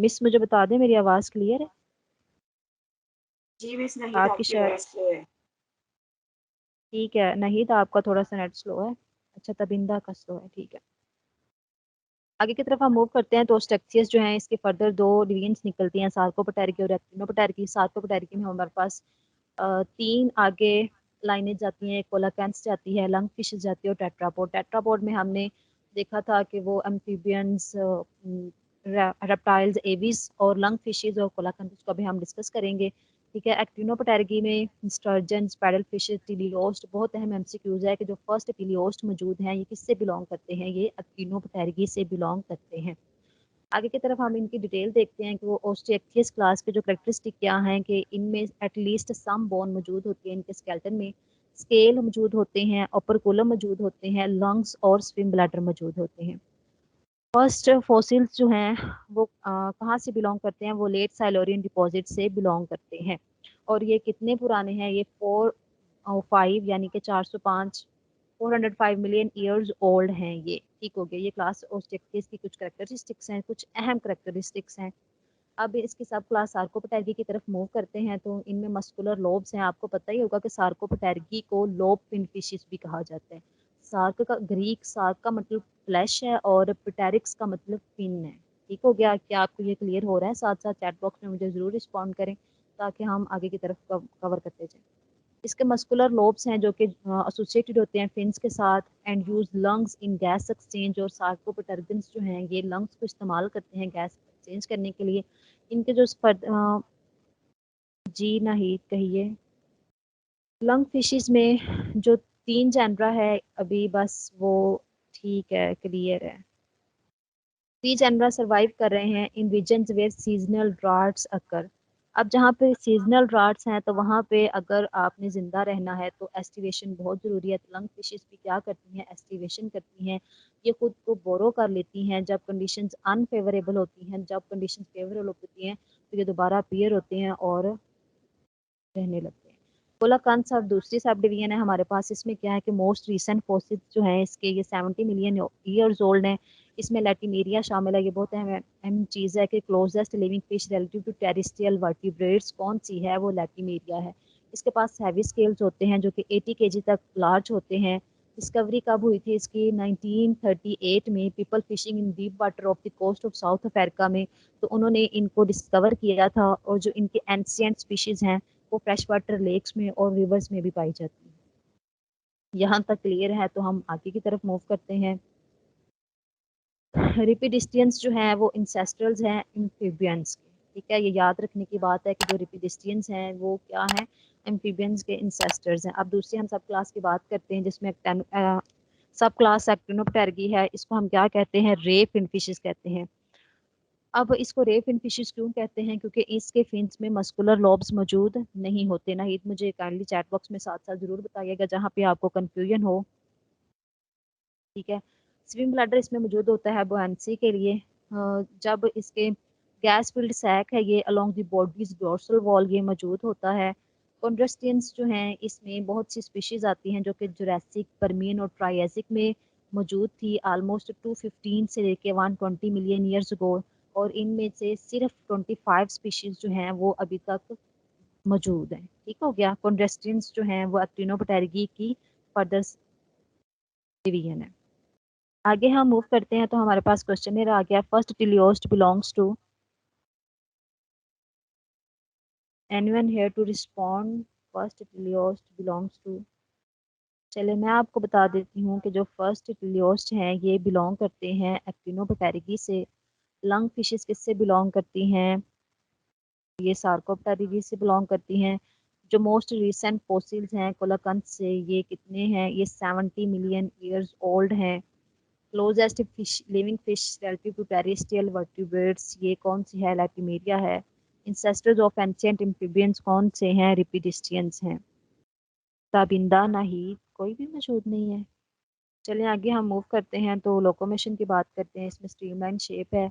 Miss मुझे बता दें मेरी आवाज़ क्लियर है? जी मिस, नहीं तो आपकी आपकी शायद आवाज़ स्लो है। ठीक है, नहीं तो आपका थोड़ा-सा नेट स्लो है। अच्छा, तबिंदा का स्लो है, ठीक है। आगे की तरफ हम मूव करते हैं तो स्ट्रक्चर्स जो हैं इसके फर्दर 2 डिवीजन्स निकलती हैं, सार्कोप्टेरिकी और एक्टिनोप्टेरिकी। सार्कोप्टेरिकी में हमारे पास 3 आगे लाइनें जाती हैं, कोलाकेंस जाती है, लंग फिशेस जाती है और टेट्रापोड। टेट्रापोड में हमने देखा था कि वो एम्फीबियंस, रेप्टाइल्स, एविस और लंग फिशेस और कोलाकेंस को भी हम डिस्कस करेंगे। ठीक है, एक्टिनोप्टेरिकी में स्टर्जन, पैडल फिशेस, टिलियोस्ट। बहुत अहम एमसीक्यूज है कि जो फर्स्ट टिलियोस्ट मौजूद हैं ये किससे बिलोंग करते हैं, ये एक्टिनोप्टेरिकी से बिलोंग करते हैं। आगे की तरफ हम इनकी डिटेल देखते हैं कि वो ओस्टिएक्थियस क्लास के जो करेक्टरिस्टिक क्या हैं कि इनमें एटलीस्ट सम बोन मौजूद होती है इनके स्केलेटन में, स्केल मौजूद होते हैं, ओपरकुलम मौजूद होते हैं, लंग्स और स्विम ब्लैडर मौजूद होते हैं। फर्स्ट फॉसिल्स जो हैं वो कहाँ से बिलोंग करते हैं, वो लेट साइलोरियन डिपॉजिट से बिलोंग करते हैं। और ये कितने पुराने हैं, ये 405 यानी कि 405 405 मिलियन ईयर्स ओल्ड हैं ये। ठीक हो गया, ये क्लास ओस्टेक्टिस की कुछ करेक्टरिस्टिक्स हैं, कुछ अहम करेक्टरिस्टिक्स हैं। अब इसकी सब क्लास सार्कोप्टेरिकी की तरफ मूव करते हैं तो इनमें मस्कुलर लोब्स हैं। आपको पता ही होगा कि सार्कोप्टेरिकी को लोब फिन फिशिस भी कहा जाता है। सार्क का ग्रीक सार्क का मतलब फ्लैश है और पिटेरिक्स का मतलब फिन है। ठीक हो गया, क्या आपको ये क्लियर हो रहा है? साथ साथ चैट बॉक्स में मुझे ज़रूर रिस्पॉन्ड करें ताकि हम आगे की तरफ कवर करते जाएं। इसके मस्कुलर लोब्स हैं जो कि एसोसिएटेड होते हैं फिन्स के साथ and use lungs in gas exchange. और सार्कोप्टेरिगन्स जो हैं ये लंग्स को इस्तेमाल करते हैं गैस एक्सचेंज करने के लिए। इनके जो जी नहीं कहिए, लंग फिशेस में जो 3 जनरा है अभी बस वो ठीक है, क्लियर है। 3 जनरा सर्वाइव कर रहे हैं इन रीजन्स वेयर सीजनल ड्राट्स अकर। अब जहाँ पे सीजनल ड्राट्स हैं तो वहाँ पे अगर आपने ज़िंदा रहना है तो एस्टिवेशन बहुत ज़रूरी है। तो लंग फिशेस भी क्या करती हैं, एस्टिवेशन करती हैं। ये खुद को बोरो कर लेती हैं जब कंडीशंस अनफेवरेबल होती हैं। जब कंडीशंस फेवरेबल होती हैं तो ये दोबारा अपीयर होते हैं और रहने लगते हैं। कोलाकांत सब दूसरी सब डिवीजन है हमारे पास। इसमें क्या है कि मोस्ट रीसेंट फोसिल जो हैं इसके ये 70 मिलियन ईयर्स ओल्ड हैं। इसमें लैटिमेरिया शामिल है। ये बहुत अहम चीज़ है कि closest living fish relative to terrestrial vertebrates कौन सी है, वो लैटिमेरिया है। इसके पास हैवी स्केल्स होते हैं जो कि 80 केजी तक लार्ज होते हैं। डिस्कवरी कब हुई थी इसकी? 1938 में people fishing in deep water off the coast of South Africa में। तो उन्होंने इनको डिस्कवर किया था। और जो इनके एंशिएंट स्पीशीज हैं वो फ्रेश वाटर लेक्स में और रिवर्स में भी पाई जाती है। यहाँ तक क्लियर है तो हम आगे की तरफ मूव करते हैं। रिपिडिस्टियंस जो हैं वो इंसेस्ट्रल्स हैं एम्फीबियंस के। ठीक है, ये याद रखने की बात है कि जो रिपिडिस्टियंस हैं वो क्या हैं, एम्फीबियंस के इंसेस्टर्स हैं। अब दूसरी हम सब क्लास की बात करते हैं जिसमें सब क्लास एक्टिनोप्टेरिकी है। इसको हम क्या कहते हैं, रे फिनफिशेस कहते हैं। अब इसको रे फिन फिशेस क्यों कहते हैं? क्योंकि इसके फिन्स में मस्कुलर लॉब्स मौजूद नहीं होते। नाहिद मुझे काइंडली चैट बॉक्स में साथ साथ जरूर बताइएगा जहाँ पे आपको कंफ्यूजन हो। ठीक है, स्विम ब्लैडर इसमें मौजूद होता है बुआंसी के लिए। जब इसके गैस फिल्ड सैक है ये along the bodies dorsal wall ये मौजूद होता है। कॉन्ड्रेस्टियंस जो हैं इसमें बहुत सी स्पीशीज आती हैं जो कि जुरासिक, परमियन और ट्रायसिक में मौजूद थी ऑलमोस्ट 215 से लेके 120 मिलियन ईयर्स अगो। और इनमें से सिर्फ 25 स्पीशीज जो हैं वो अभी तक मौजूद हैं। ठीक हो गया, कॉन्ड्रेस्टियंस जो हैं वो एक्टिनोप्टेरिकी की फर्दर डिवीजन है। आगे हम मूव करते हैं तो हमारे पास क्वेश्चन आ गया, first teleost belongs to, anyone here to respond, first teleost belongs to. चले मैं आपको बता देती हूँ कि जो फर्स्ट टिलियोस्ट हैं ये बिलोंग करते हैं एक्टिनोप्टेरिकी से। लंग फिशेस किससे बिलोंग करती हैं, ये सार्कोप्टेरिकी से बिलोंग करती हैं। जो मोस्ट रिसेंट फोसिल्स हैं कोलाकंत से, ये कितने हैं, ये 70 मिलियन ईयर्स ओल्ड हैं। Closest fish living fish relative to terrestrial vertebrates ये कौन सी है, लैटिमेरिया है। इंसेस्टर्स ऑफ एंशिएंट एम्फीबियंस कौन से हैं, रिपिडिस्टियंस हैं। ताबिंदा नहीं, कोई भी मौजूद नहीं है। चलिए आगे हम मूव करते हैं तो लोकोमोशन की बात करते हैं। इसमें स्ट्रीमलाइन शेप है,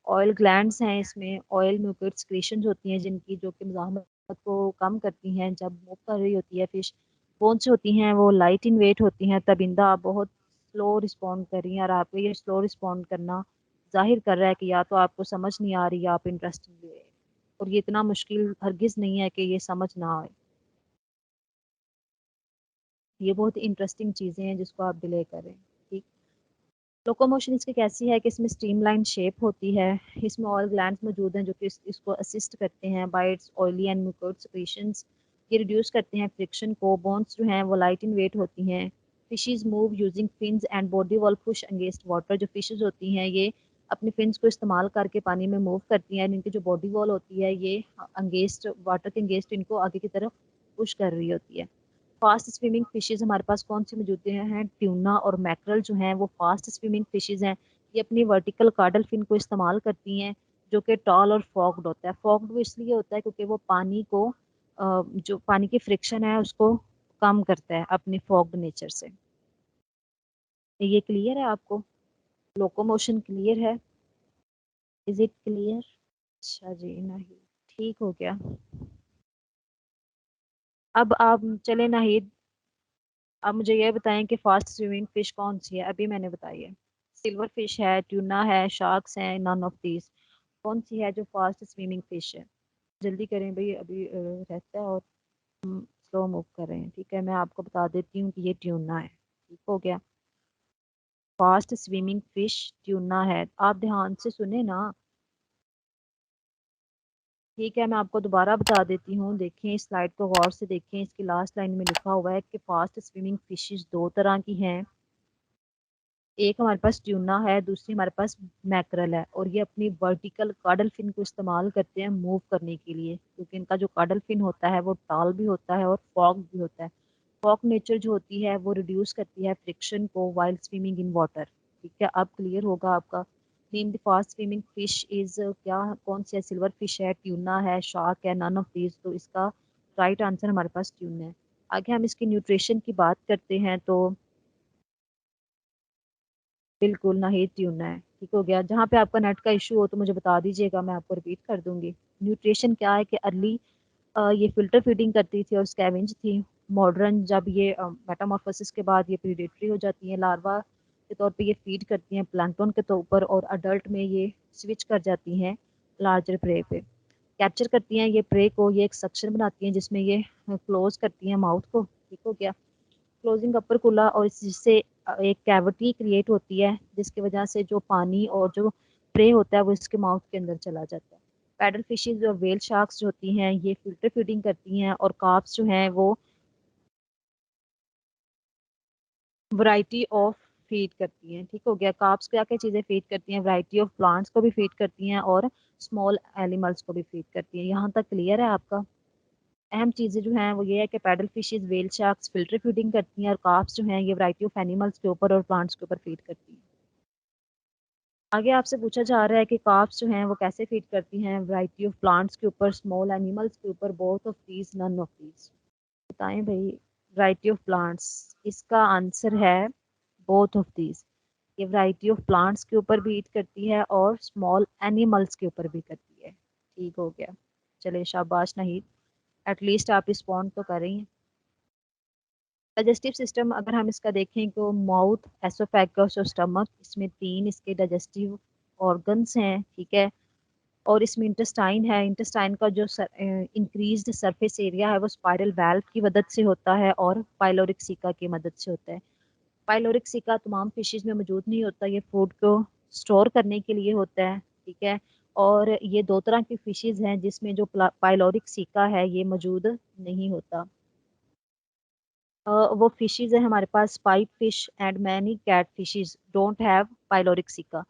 ऑयल ग्लैंड्स हैं, इसमें ऑयल म्यूकेट स्क्रीशंस होती हैं जिनकी जो कि मुज़ाहमत को कम करती हैं जब मूव कर रही होती है फिश। बोन्स होती हैं वो लाइट इन वेट होती हैं। तबिंदा आप बहुत स्लो रिस्पॉन्ड कर रही हैं और आपको ये स्लो रिस्पॉन्ड करना ज़ाहिर कर रहा है कि या तो आपको समझ नहीं आ रही या आप इंटरेस्ट नहीं ले रहे। और ये इतना मुश्किल हरगिज़ नहीं है कि ये समझ ना आए। ये बहुत इंटरेस्टिंग चीज़ें हैं जिसको आप डिले कर रहे हैं। ठीक। लोकोमोशन इसकी कैसी है कि इसमें स्ट्रीमलाइन शेप होती है। इसमें ऑयल ग्लैंड्स मौजूद हैं जो कि इसको असिस्ट करते हैं by its oily and mucous secretions. ये रिड्यूस करते हैं फ्रिक्शन को। बोन्स जो हैं वो लाइट इन वेट होती हैं। Fishes move using fins and body wall push against water. जो फिशेस होती हैं ये अपने फिन्स को इस्तेमाल करके पानी में मूव करती हैं। इनकी जो बॉडी वॉल होती है ये अंगेस्ट वाटर के अंगेस्ट इनको आगे की तरफ पुश कर रही होती है। फास्ट स्विमिंग फिशेज हमारे पास कौन सी मौजूद हैं? ट्यूना और मैकरल जो हैं वो फास्ट स्विमिंग फिशेज हैं। ये अपनी वर्टिकल कार्डल फिन को इस्तेमाल करती हैं जो कि टॉल और फॉग्ड होता है। फॉग्ड वो इसलिए होता है क्योंकि वो पानी को जो पानी की फ्रिक्शन है उसको कम करता है अपनी फॉग्ड नेचर से। ये क्लियर है आपको? लोकोमोशन क्लियर है? Is it clear? अच्छा जी, नहीं, ठीक हो गया। अब आप चले नाहिद, आप मुझे ये बताएं कि फास्ट स्विमिंग फिश कौन सी है? अभी मैंने बताई है। सिल्वर फिश है, ट्यूना है, शार्क्स हैं, नन ऑफ दीज। कौन सी है जो फास्ट स्विमिंग फिश है? जल्दी करें भाई, अभी रहता है और स्लो मूव कर रहे हैं। ठीक है, मैं आपको बता देती हूँ कि ये ट्यूना है। ठीक हो गया। फास्ट स्विमिंग फिश ट्यूना है। आप ध्यान से सुने ना। ठीक है, मैं आपको दोबारा बता देती हूँ। देखें इस स्लाइड को गौर से देखें। इसकी लास्ट लाइन में लिखा हुआ है कि फास्ट स्विमिंग फिशेस दो तरह की हैं। एक हमारे पास ट्यूना है, दूसरी हमारे पास मैकरल है। और ये अपनी वर्टिकल कार्डल फिन को इस्तेमाल करते हैं मूव करने के लिए, क्योंकि इनका जो कार्डल फिन होता है वो टाल भी होता है और फॉग भी होता है। फॉग नेचर जो होती है वो रिड्यूस करती है फ्रिक्शन को वाइल स्विमिंग इन वाटर। ठीक है, अब क्लियर होगा आपका। Name the fast swimming fish is क्या, कौन सी है? सिल्वर फिश है, ट्यूना है, शार्क है, नन ऑफ दीज। तो इसका राइट आंसर हमारे पास ट्यूना है। आगे हम इसकी न्यूट्रिशन की बात करते हैं तो बिल्कुल ना ही ट्यूना है। ठीक हो गया। जहाँ पे आपका नेट का इशू हो तो मुझे बता दीजिएगा, मैं आपको रिपीट कर दूंगी। न्यूट्रिशन क्या है कि अर्ली ये फिल्टर फीडिंग करती थी और स्कैवेंज थी। मॉडर्न जब ये मेटामॉर्फोसिस के बाद ये प्रीडेटरी हो जाती है, लार्वा के तौर पे ये फीड करती हैं प्लैंक्टन के तौर पर, और अडल्ट में ये स्विच कर जाती हैं लार्जर प्रे पे। कैप्चर करती हैं ये प्रे को, ये एक सक्शन बनाती हैं जिसमें ये क्लोज करती हैं माउथ को। ठीक हो गया। क्लोजिंग अपर कुला, और जिससे एक कैविटी क्रिएट होती है जिसकी वजह से जो पानी और जो प्रे होता है वो इसके माउथ के अंदर चला जाता है। पैडल फिशेज और वेल शार्क्स जो होती हैं ये फिल्टर फीडिंग करती हैं, और कार्प्स जो हैं वो वैरायटी ऑफ फीड करती हैं। ठीक हो गया। कार्प्स क्या क्या चीज़ें फीड करती हैं? वैरायटी ऑफ प्लांट्स को भी फीड करती हैं और स्मॉल एनिमल्स को भी फीड करती हैं। यहाँ तक क्लियर है आपका? अहम चीज़ें जो हैं वो ये है कि paddle fishes, whale sharks filter feeding करती हैं, और कार्प्स जो हैं ये वैरायटी ऑफ एनिमल्स के ऊपर और प्लांट्स के ऊपर फीड करती हैं। आगे आपसे पूछा जा रहा है कि कार्प्स जो हैं वो कैसे फीड करती हैं? वैरायटी ऑफ प्लांट्स के ऊपर, स्मॉल एनिमल्स के ऊपर, both of these, none of these. बताएं भाई। वैरायटी ऑफ प्लांट्स, इसका आंसर है बोथ ऑफ दीज। ये वैरायटी ऑफ प्लांट्स के ऊपर भी ईट करती है और स्मॉल एनिमल्स के ऊपर भी करती है। ठीक हो गया। चले शाबाश नहीद, एटलीस्ट आप रिस्पॉन्ड तो कर रही हैं। डाइजेस्टिव सिस्टम अगर हम इसका देखें तो माउथ, एसोफेगस और स्टमक, इसमें तीन इसके डाइजेस्टिव ऑर्गन्स हैं। ठीक है। और इसमें इंटेस्टाइन है। इंटेस्टाइन का जो इंक्रीज्ड सरफेस एरिया है वो स्पाइरल वाल्व की मदद से होता है और पाइलोरिक सिका की मदद से होता है। पाइलोरिक सिका तमाम फिशेज में मौजूद नहीं होता, ये फूड को स्टोर करने के लिए होता है। ठीक है। और ये दो तरह की फिशेज हैं जिसमें जो पाइलोरिक सिका है ये मौजूद नहीं होता। वो फिशेज है हमारे पास pipe fish and many cat fishes don't have pyloric caeca.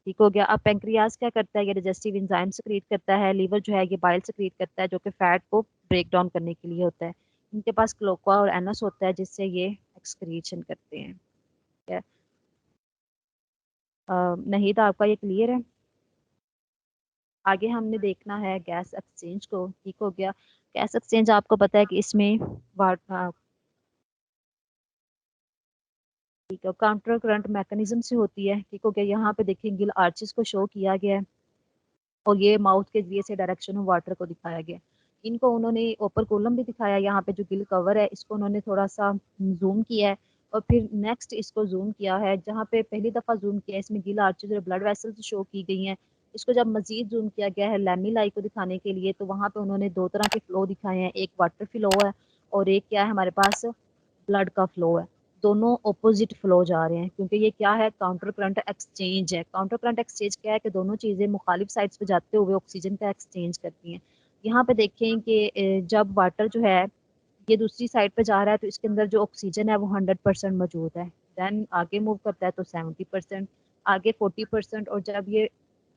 ठीक हो गया। अब पेंक्रियाज क्या करता है? ये डाइजेस्टिव एंजाइम secrete करता है। लीवर जो है ये बाइल secrete करता है जो कि फैट को ब्रेक डाउन करने के लिए होता है। इनके पास क्लोक्वा और एनस होता है जिससे ये एक्सक्रीशन करते हैं। ठीक है। नहीं तो आपका ये क्लियर है? आगे हमने देखना है गैस एक्सचेंज को। ठीक हो गया। गैस एक्सचेंज आपको पता है कि इसमें ठीक है, काउंटर करंट मैकेनिज्म से होती है। ठीक हो गया। यहाँ पे देखिए गिल आर्चेस को शो किया गया है और ये माउथ के जरिए से डायरेक्शन ऑफ वाटर को दिखाया गया। इनको उन्होंने ऊपर कॉलम भी दिखाया। यहाँ पे जो गिल कवर है इसको उन्होंने थोड़ा सा जूम किया है और फिर नेक्स्ट इसको जूम किया है, जहाँ पे पहली दफ़ा जूम किया इसमें गिल आर्चेज और ब्लड वेसल्स शो की गई हैं। इसको जब मजीद जूम किया गया है लैमेलाई को दिखाने के लिए, तो वहाँ पे उन्होंने दो तरह के फ्लो दिखाए हैं, एक वाटर फ्लो है और एक क्या है हमारे पास ब्लड का फ्लो है। दोनों ऑपोजिट फ्लो जा रहे हैं, क्योंकि ये क्या है, काउंटर करंट एक्सचेंज है। काउंटर करंट एक्सचेंज क्या है कि दोनों चीज़ें मुखालिफ साइड्स पे जाते हुए ऑक्सीजन का एक्सचेंज करती हैं। यहाँ पे देखें कि जब वाटर जो है ये दूसरी साइड पे जा रहा है, तो इसके अंदर जो ऑक्सीजन है वो 100% मौजूद है। देन आगे मूव करता है तो 70%, आगे 40%, और जब ये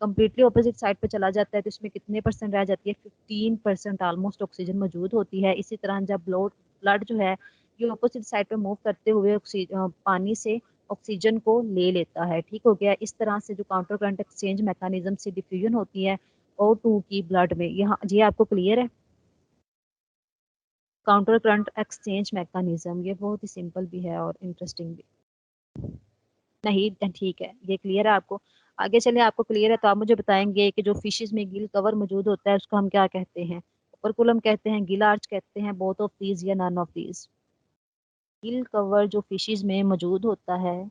कम्प्लीटली अपोजिट साइड पे चला जाता है तो इसमें कितने परसेंट रह जाती है, 15% ऑलमोस्ट ऑक्सीजन मौजूद होती है। इसी तरह जब ब्लड जो है ये अपोजिट साइड पे मूव करते हुए पानी से ऑक्सीजन को ले लेता है। ठीक हो गया। इस तरह से जो काउंटर करंट एक्सचेंज मैकेनिज्म से डिफ्यूजन होती है O2 की ब्लड में, यहाँ ये आपको क्लियर है। काउंटर करंट एक्सचेंज मैकेनिज्म ये बहुत ही सिंपल भी है और इंटरेस्टिंग भी। नहीं ठीक है, ये क्लियर है आपको। आगे चले, आपको क्लियर है तो आप मुझे बताएंगे कि जो फिशेस में गिल कवर मौजूद होता है उसको हम क्या कहते हैं। ओपर्कुलम कहते हैं, गिल आर्च कहते हैं, बोथ ऑफ दीज या none of these. Gill cover जो फिशेस में मौजूद होता है,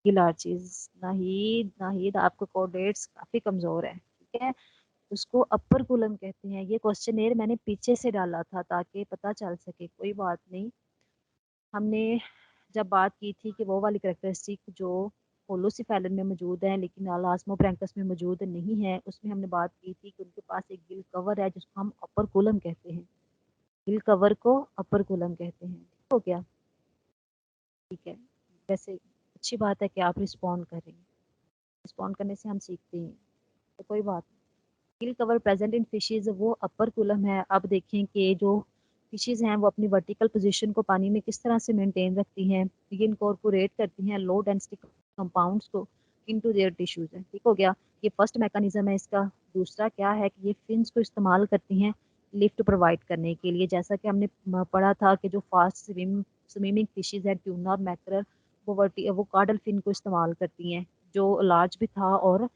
गिल आर्चेस, नाहीद नाहीद आपके कोऑर्डिनेट्स काफी कमजोर है, ठीक है। उसको अपर कुलम कहते हैं। ये क्वेश्चनेयर मैंने पीछे से डाला था ताकि पता चल सके, कोई बात नहीं। हमने जब बात की थी कि वो वाली करेक्टरिस्टिक जो होलोसिफेलन में मौजूद है लेकिन अलास्मोब्रैंकस में मौजूद नहीं है, उसमें हमने बात की थी कि उनके पास एक गिल कवर है जिसको हम अपर कुलम कहते हैं। गिल कवर को अपर कुलम कहते हैं। ठीक हो गया, ठीक है। वैसे अच्छी बात है कि आप रिस्पॉन्ड करें, रिस्पॉन्ड करने से हम सीखते हैं, तो कोई बात नहीं। Gill cover present in fishes वो अपर कुलम है। अब देखें कि जो फिशेज हैं वो अपनी वर्टिकल पोजीशन को पानी में किस तरह से मेंटेन रखती हैं। ये इनकॉर्पोरेट करती हैं लो डेंसिटी कंपाउंड्स को इनटू देयर टिश्यूज है। ठीक हो गया, ये फर्स्ट मैकेनिज्म है इसका। दूसरा क्या है कि ये फिन्स को इस्तेमाल करती हैं लिफ्ट प्रोवाइड करने के लिए। जैसा कि हमने पढ़ा था कि जो फास्ट स्विमिंग फिशेज है ट्यूना और मैकरल, वो कार्डल फिन को इस्तेमाल करती हैं, जो लार्ज भी था और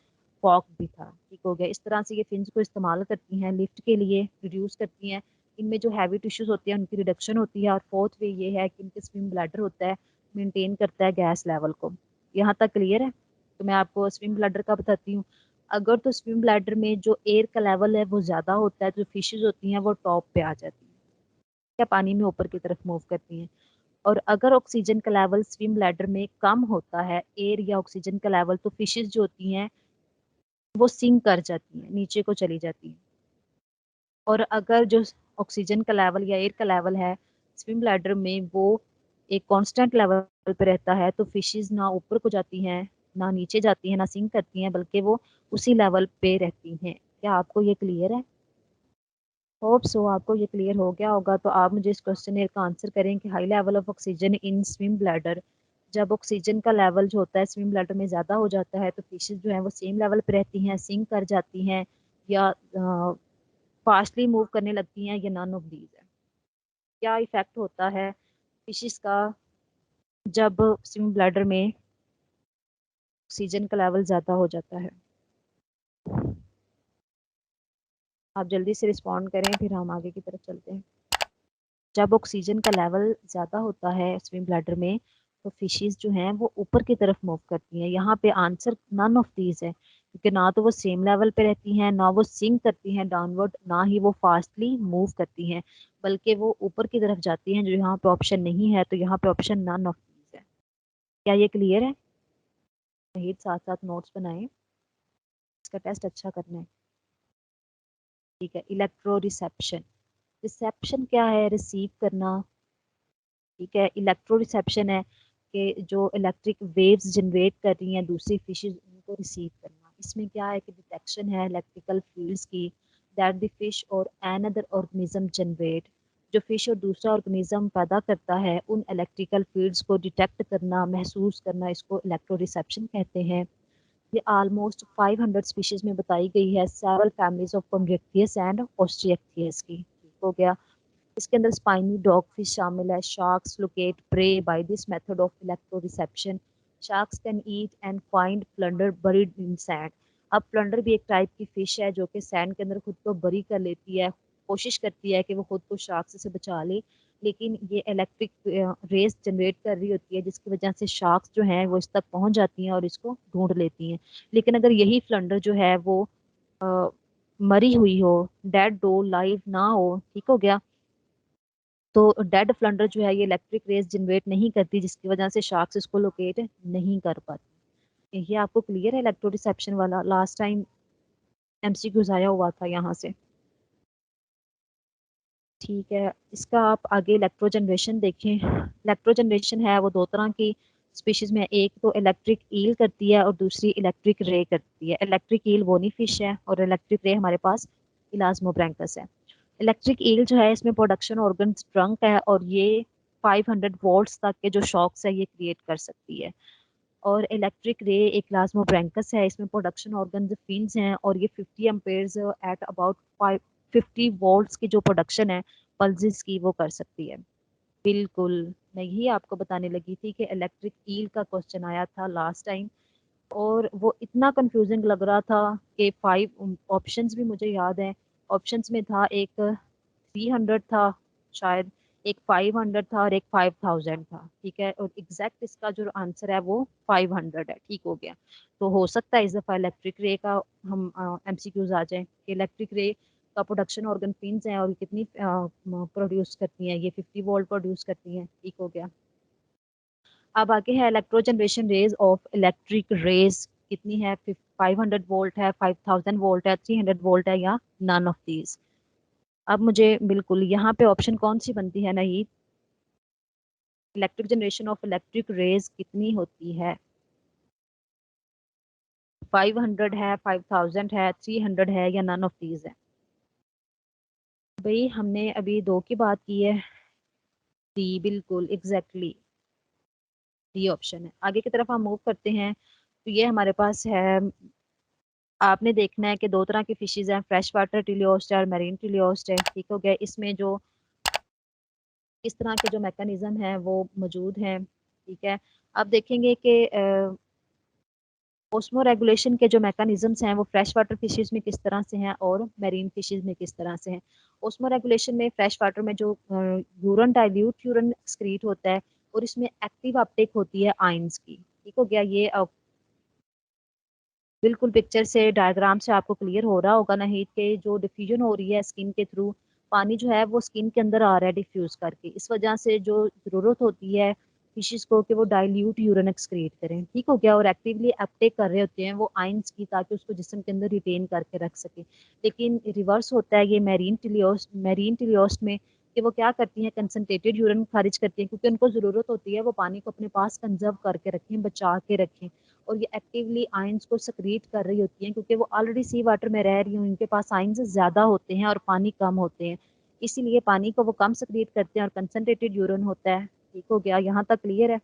फॉक भी था। ठीक हो गया। इस तरह से ये फिन्स को इस्तेमाल करती हैं लिफ्ट के लिए, रिड्यूस करती हैं। इनमें जो हैवी टिश्यूज होती हैं उनकी रिडक्शन होती है। और फोर्थ वे ये है कि इनके स्विम ब्लैडर होता है, मेंटेन करता है गैस लेवल को। यहाँ तक क्लियर है। तो मैं आपको स्विम ब्लैडर का बताती हूँ। अगर तो स्विम ब्लैडर में जो एयर का लेवल है वो ज़्यादा होता है, तो फिशेज होती हैं वो टॉप पे आ जाती हैं, क्या पानी में ऊपर की तरफ मूव करती हैं। और अगर ऑक्सीजन का लेवल स्विम ब्लैडर में कम होता है, एयर या ऑक्सीजन का लेवल, तो फिशेज जो होती हैं वो सिंक कर जाती हैं, नीचे को चली जाती हैं। और अगर जो ऑक्सीजन का लेवल या एयर का लेवल है स्विम ब्लैडर में वो एक कांस्टेंट लेवल पे रहता है, तो फिशेस ना ऊपर को जाती हैं ना नीचे जाती हैं ना सिंक करती हैं, बल्कि वो उसी लेवल पे रहती हैं। क्या आपको ये क्लियर है? होप सो आपको ये क्लियर हो गया होगा। तो आप मुझे इस क्वेश्चन का आंसर करें कि high level of oxygen in swim bladder, जब ऑक्सीजन का लेवल जो होता है स्विम ब्लैडर में ज़्यादा हो जाता है तो फिशेज जो है वो सेम लेवल पे रहती हैं, सिंक कर जाती हैं, या फास्टली मूव करने लगती हैं, या नन ऑफ दीज है। क्या इफेक्ट होता है फिशेस का जब स्विम ब्लैडर में ऑक्सीजन का लेवल ज़्यादा हो जाता है? आप जल्दी से रिस्पॉन्ड करें फिर हम आगे की तरफ चलते हैं। जब ऑक्सीजन का लेवल ज़्यादा होता है स्विम ब्लैडर में तो फिशेस जो हैं वो ऊपर की तरफ मूव करती हैं। यहाँ पे आंसर नन ऑफ दीज है, क्योंकि ना तो वो सेम लेवल पे रहती हैं, ना वो सिंक करती हैं डाउनवर्ड, ना ही वो फास्टली मूव करती हैं, बल्कि वो ऊपर की तरफ जाती हैं, जो यहाँ पे ऑप्शन नहीं है। तो यहाँ पे ऑप्शन नन ऑफ दीज है। क्या ये क्लियर है? शहीद साथ साथ नोट्स बनाएं, इसका टेस्ट अच्छा करना है। ठीक है, इलेक्ट्रो रिसेप्शन। रिसेप्शन क्या है? रिसीव करना। ठीक है, इलेक्ट्रो रिसेप्शन है कि जो इलेक्ट्रिक वेव्स जनरेट कर रही हैं दूसरी फिशेज, उनको रिसीव करना। इसमें क्या है कि डिटेक्शन है इलेक्ट्रिकल फील्ड्स की दैट द फिश और अनदर ऑर्गेनिज्म जनरेट। जो फिश और दूसरा ऑर्गेनिज्म पैदा करता है उन इलेक्ट्रिकल फील्ड्स को डिटेक्ट करना, महसूस करना, इसको इलेक्ट्रो रिसेप्शन कहते हैं। ये ऑलमोस्ट 500 स्पीशीज में बताई गई है, सेवरल फैमिलीज ऑफ कॉन्ड्रेक्टियस एंड ऑस्ट्रिएक्टियस की। ठीक हो गया। इसके अंदर स्पाइनी डॉग फिश शामिल है। Sharks locate prey by this method of electro reception. Sharks can eat and find flounder buried in sand. अब प्लंडर भी एक टाइप की फिश है जो कि सैंड के अंदर खुद को बरी कर लेती है, कोशिश करती है कि वो खुद को शार्क्स से बचा ले, लेकिन ये इलेक्ट्रिक रेस जनरेट कर रही होती है, जिसकी वजह से शार्क्स जो हैं वो इस तक पहुंच जाती हैं और इसको ढूंढ लेती हैं। लेकिन अगर यही फ्लंडर जो है वो अ, मरी हुई हो, डेड हो, लाइव ना हो, ठीक हो गया, तो डेड फ्लंडर जो है ये इलेक्ट्रिक रेस जनरेट नहीं करती, जिसकी वजह से शार्क्स इसको लोकेट नहीं कर पाती। ये आपको क्लियर है इलेक्ट्रो रिसेप्शन वाला? लास्ट टाइम एमसीक्यूज आया हुआ था यहाँ से। ठीक है, इसका आप आगे इलेक्ट्रो जनरेशन देखें। इलेक्ट्रो जनरेशन है वो दो तरह की स्पीशीज में, एक तो इलेक्ट्रिक ईल करती है और दूसरी इलेक्ट्रिक रे करती है। इलेक्ट्रिक ईल बोनी फिश है और इलेक्ट्रिक रे हमारे पास इलास्मोब्रैंकस है। इलेक्ट्रिक ईल जो है इसमें प्रोडक्शन ऑर्गन ट्रंक है और ये 500 वोल्ट्स तक के जो शॉक्स है ये क्रिएट कर सकती है। और इलेक्ट्रिक रे एक प्लाज्मोब्रैंकस है, इसमें प्रोडक्शन ऑर्गन फिन्स हैं और ये 50 एम्पेयर्स एट अबाउट 50 वोल्ट्स की जो प्रोडक्शन है पल्सेस की वो कर सकती है। बिल्कुल, मैं यही आपको बताने लगी थी कि इलेक्ट्रिक ईल का क्वेश्चन आया था लास्ट टाइम और वो इतना कंफ्यूजिंग लग रहा था कि 5 ऑप्शंस भी मुझे याद हैं। ऑप्शंस में था एक 300 था शायद, एक 500 था और एक 5000 था, ठीक है, और एग्जैक्ट इसका जो आंसर है वो 500 है। ठीक हो गया। तो हो सकता है इस दफा इलेक्ट्रिक रे का हम एमसीक्यूज आ जाए कि इलेक्ट्रिक रे का प्रोडक्शन ऑर्गन पिन्स हैं और कितनी प्रोड्यूस करती हैं, ये 50 वोल्ट प्रोड्यूस करती हैं। ठीक हो गया। अब आगे है electro generation rays of electric rays कितनी है? 500 वोल्ट है, 5000 वोल्ट है, 300 वोल्ट है या नन ऑफ दीज। अब मुझे बिल्कुल यहाँ पे ऑप्शन कौन सी बनती है नहीं, electric generation of electric rays कितनी होती है? 500 है, 5000 है, 300 है या नन ऑफ दीज है? भाई हमने अभी दो की बात की है। डी, बिल्कुल एग्जैक्टली डी ऑप्शन है। आगे की तरफ हम मूव करते हैं तो ये हमारे पास है, आपने देखना है कि दो तरह की फिशेज हैं, फ्रेश वाटर टिलियोस्ट है और मैरीन टिलियोस्ट है। ठीक हो गया। इसमें जो इस तरह के जो मैकेनिज्म हैं वो मौजूद हैं। ठीक है। अब देखेंगे कि ओस्मो रेगुलेशन के जो मैकेनिज्म्स हैं वो फ्रेश वाटर फिशेज में किस तरह से हैं और मैरीन फिशेज में किस तरह से हैं। ओस्मो रेगुलेशन में फ्रेश वाटर में जो यूरन डाइल्यूट यूरन एक्सक्रीट होता है और इसमें एक्टिव अपटेक होती है आयंस की। ठीक हो गया। ये बिल्कुल पिक्चर से डायग्राम से आपको क्लियर हो रहा होगा नहीं कि जो डिफ्यूजन हो रही है स्किन के थ्रू, पानी जो है वो स्किन के अंदर आ रहा है डिफ्यूज करके, इस वजह से जो ज़रूरत होती है फिशेस को कि वो डाइल्यूट यूरिन एक्सक्रीट करें। ठीक हो गया। और एक्टिवली अपटेक कर रहे होते हैं वो आइंस की, ताकि उसको जिस्म के अंदर रिटेन करके रख सके। लेकिन रिवर्स होता है ये मैरीन टिलियोस्ट में कि वो क्या करती हैं, कंसनट्रेटेड यूरिन खारिज करती हैं, क्योंकि उनको ज़रूरत होती है वो पानी को अपने पास कंजर्व करके रखें, बचा के रखें। और ये एक्टिवली आयंस को सक्रिएट कर रही होती हैं, क्योंकि वो ऑलरेडी सी वाटर में रह रही हूँ, इनके पास आयंस ज़्यादा होते हैं और पानी कम होते हैं, इसीलिए पानी को वो कम सक्रिएट करते हैं और कंसनट्रेटेड यूरिन होता है। ठीक हो गया। यहाँ तक क्लियर है।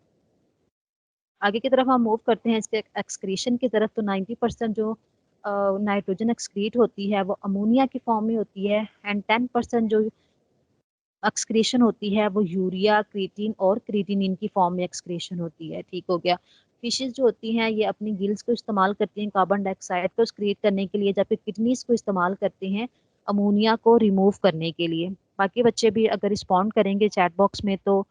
आगे की तरफ हम मूव करते हैं इसके एक्सक्रीशन की तरफ। तो 90% जो नाइट्रोजन एक्सक्रीट होती है वो अमोनिया की फॉर्म में होती है एंड 10% जो एक्सक्रीशन होती है वो यूरिया, क्रिएटिन और क्रिएटिनिन की फॉर्म में एक्सक्रीशन होती है। ठीक हो गया। फिशेज जो होती हैं ये अपनी गिल्स को इस्तेमाल करती हैं कार्बन डाइऑक्साइड को क्रिएट करने के लिए, जबकि किडनीज को इस्तेमाल करते हैं अमोनिया को रिमूव करने के लिए। बाकी बच्चे भी अगर रिस्पॉन्ड करेंगे चैट बॉक्स में तो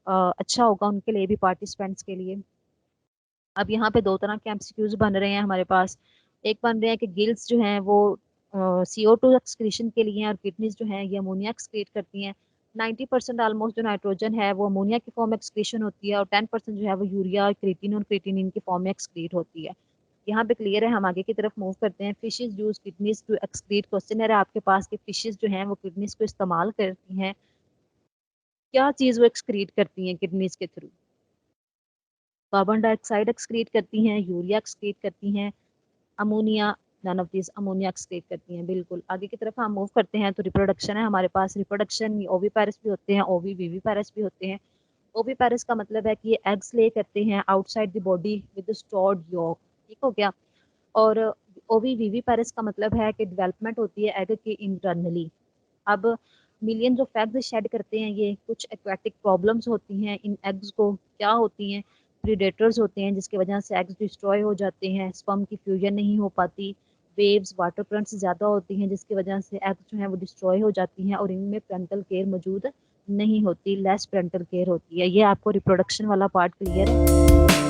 अच्छा होगा उनके लिए भी, पार्टिसिपेंट्स के लिए। अब यहाँ पे दो तरह के एमसीक्यूज बन रहे हैं हमारे पास। एक बन रहे हैं कि गिल्स जो हैं वो CO2 एक्सक्रीशन के लिए हैं और किडनीज जो हैं ये अमोनिया एक्सक्रीट करती हैं। 90% ऑलमोस्ट जो नाइट्रोजन है वो अमोनिया की फॉर्म में एक्सक्रीशन होती है और 10% जो है वो यूरिया, क्रिएटिन और क्रिएटिनिन की फॉर्म में एक्सक्रीट होती है। यहाँ पे क्लियर है। हम आगे की तरफ मूव करते हैं। Fishes use kidneys to excrete. Question है आपके पास कि फिशेज जो हैं वो किडनीज को इस्तेमाल करती हैं, क्या चीज़ वो एक्सक्रीट करती हैं किडनीज के थ्रू? कार्बन डाइऑक्साइड एक्सक्रीट करती हैं, यूरिया एक्सक्रीट करती हैं, ammonia, none of this, ammonia excrete करती हैं। बिल्कुल। आगे की तरफ हम मूव करते हैं तो रिप्रोडक्शन है हमारे पास। रिप्रोडक्शन ओविपेरस भी होते हैं, ओविविविपेरस भी होते हैं। ओविपेरस का मतलब है कि ये एग्स ले करते हैं outside the body with stored yolk. ठीक हो गया। और ओविविविपेरस का मतलब है कि डेवलपमेंट होती है एग के इंटरनली। अब मिलियंस ऑफ एग्स शेड करते हैं ये। कुछ एक्वेटिक प्रॉब्लम्स होती हैं इन एग्स को, क्या होती हैं? प्रीडेटर्स होते हैं जिसकी वजह से एग्स डिस्ट्रॉय हो जाते हैं, स्पर्म की फ्यूजन नहीं हो पाती, वेव्स, वाटर करंट्स ज़्यादा होती हैं जिसकी वजह से एग्स जो हैं वो डिस्ट्रॉय हो जाती हैं और इनमें पेरेंटल केयर मौजूद नहीं होती, लेस पेरेंटल केयर होती है। ये आपको रिप्रोडक्शन वाला पार्ट क्लियर है?